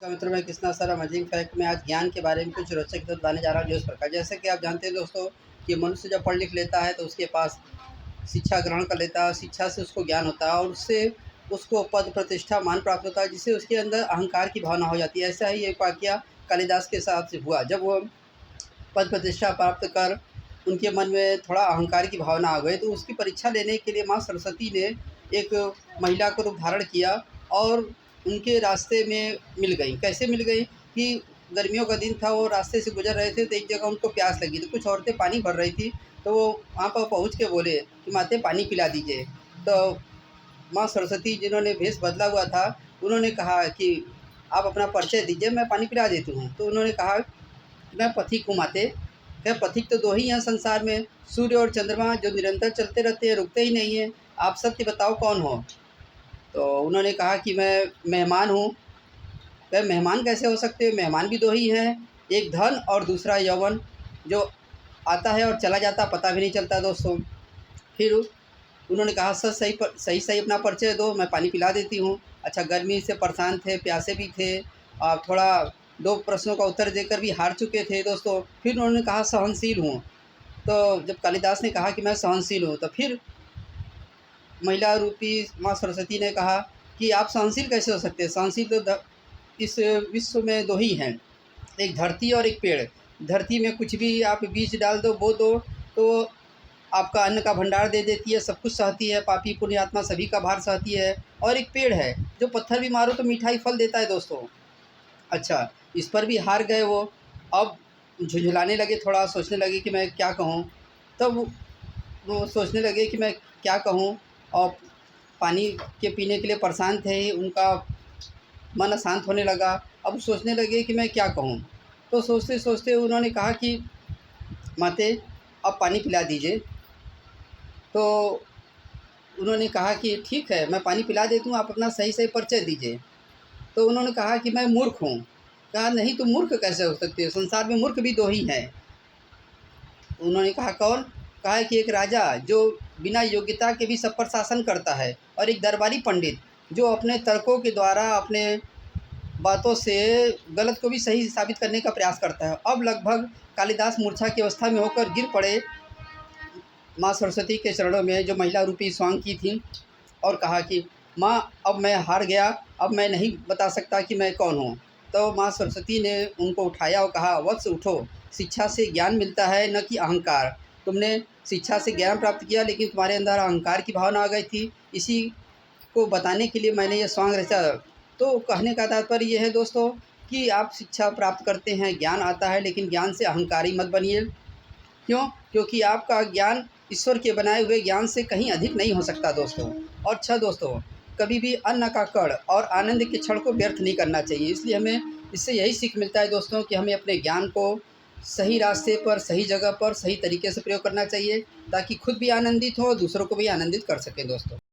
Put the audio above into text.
तो मित्रों, मैं कृष्णा सर अमेजिंग फैक्ट में आज ज्ञान के बारे में कुछ रोचक तथ्य बताने जा रहा हूँ। जो इस प्रकार, जैसे कि आप जानते हैं दोस्तों कि मनुष्य जब पढ़ लिख लेता है तो उसके पास शिक्षा ग्रहण कर लेता है। शिक्षा से उसको ज्ञान होता है और उससे उसको पद प्रतिष्ठा मान प्राप्त होता है, जिससे उसके अंदर अहंकार की भावना हो जाती है। ऐसा ही एक वाकया कालिदास के साथ हुआ। जब वो पद प्रतिष्ठा प्राप्त कर उनके मन में थोड़ा अहंकार की भावना आ गई, तो उसकी परीक्षा लेने के लिए माँ सरस्वती ने एक महिला को रूप धारण किया और उनके रास्ते में मिल गई। कैसे मिल गई कि गर्मियों का दिन था, वो रास्ते से गुजर रहे थे तो एक जगह उनको प्यास लगी, तो कुछ औरतें पानी भर रही थी। तो वो वहाँ पर पहुँच के बोले कि माते पानी पिला दीजिए। तो माँ सरस्वती, जिन्होंने भेष बदला हुआ था, उन्होंने कहा कि आप अपना परिचय दीजिए, मैं पानी पिला देती हूँ। तो उन्होंने कहा, मैं पथिक हूँ माते। क्या पथिक तो दो ही हैं संसार में, सूर्य और चंद्रमा, जो निरंतर चलते रहते हैं, रुकते ही नहीं हैं। आप सत्य बताओ कौन हो। तो उन्होंने कहा कि मैं मेहमान हूँ। क्या मेहमान कैसे हो सकते हो, मेहमान भी दो ही हैं, एक धन और दूसरा यौवन, जो आता है और चला जाता, पता भी नहीं चलता दोस्तों। फिर उन्होंने कहा, सच सही पर सही सही अपना परिचय दो, मैं पानी पिला देती हूँ। अच्छा, गर्मी से परेशान थे, प्यासे भी थे और थोड़ा दो प्रश्नों का उत्तर देकर भी हार चुके थे दोस्तों। फिर उन्होंने कहा, सहनशील हूँ। तो जब कालिदास ने कहा कि मैं सहनशील हूँ, तो फिर महिला रूपी माँ सरस्वती ने कहा कि आप सहनशील कैसे हो सकते हैं, सहनशील तो इस विश्व में दो ही हैं, एक धरती और एक पेड़। धरती में कुछ भी आप बीज डाल दो, बो दो, तो आपका अन्न का भंडार दे देती है, सब कुछ सहती है, पापी पुण्यात्मा सभी का भार सहती है। और एक पेड़ है जो पत्थर भी मारो तो मीठा ही फल देता है दोस्तों। अच्छा, इस पर भी हार गए वो। अब झुँझलाने लगे, थोड़ा सोचने लगे कि मैं क्या कहूँ। तब वो सोचने लगे कि मैं क्या कहूँ, और पानी के पीने के लिए परेशान थे, उनका मन अशांत होने लगा। अब सोचने लगे कि मैं क्या कहूँ। तो सोचते-सोचते उन्होंने कहा कि माते, अब पानी पिला दीजिए। तो उन्होंने कहा कि ठीक है, मैं पानी पिला देती हूँ, आप अपना सही-सही परिचय दीजिए। तो उन्होंने कहा कि मैं मूर्ख हूँ। कहा, नहीं, तुम मूर्ख कैसे हो सकते हो, संसार में मूर्ख भी दो ही हैं। उन्होंने कहा, कौन? कहा है कि एक राजा जो बिना योग्यता के भी सब पर शासन करता है, और एक दरबारी पंडित जो अपने तर्कों के द्वारा, अपने बातों से गलत को भी सही साबित करने का प्रयास करता है। अब लगभग कालिदास मूर्छा की अवस्था में होकर गिर पड़े माँ सरस्वती के चरणों में, जो महिला रूपी स्वांग की थी, और कहा कि माँ, अब मैं हार गया, अब मैं नहीं बता सकता कि मैं कौन हूँ। तो माँ सरस्वती ने उनको उठाया और कहा, वत्स उठो, शिक्षा से ज्ञान मिलता है, न कि अहंकार। तुमने शिक्षा से ज्ञान प्राप्त किया, लेकिन तुम्हारे अंदर अहंकार की भावना आ गई थी, इसी को बताने के लिए मैंने ये स्वांग रचा। तो कहने का तात्पर्य ये है दोस्तों कि आप शिक्षा प्राप्त करते हैं, ज्ञान आता है, लेकिन ज्ञान से अहंकारी मत बनिए। क्यों? क्योंकि आपका ज्ञान ईश्वर के बनाए हुए ज्ञान से कहीं अधिक नहीं हो सकता दोस्तों। और अच्छा दोस्तों, कभी भी अन्न का कण और आनंद के क्षण को व्यर्थ नहीं करना चाहिए। इसलिए हमें इससे यही सीख मिलता है दोस्तों कि हमें अपने ज्ञान को सही रास्ते पर, सही जगह पर, सही तरीके से प्रयोग करना चाहिए, ताकि खुद भी आनंदित हो और दूसरों को भी आनंदित कर सकें दोस्तों।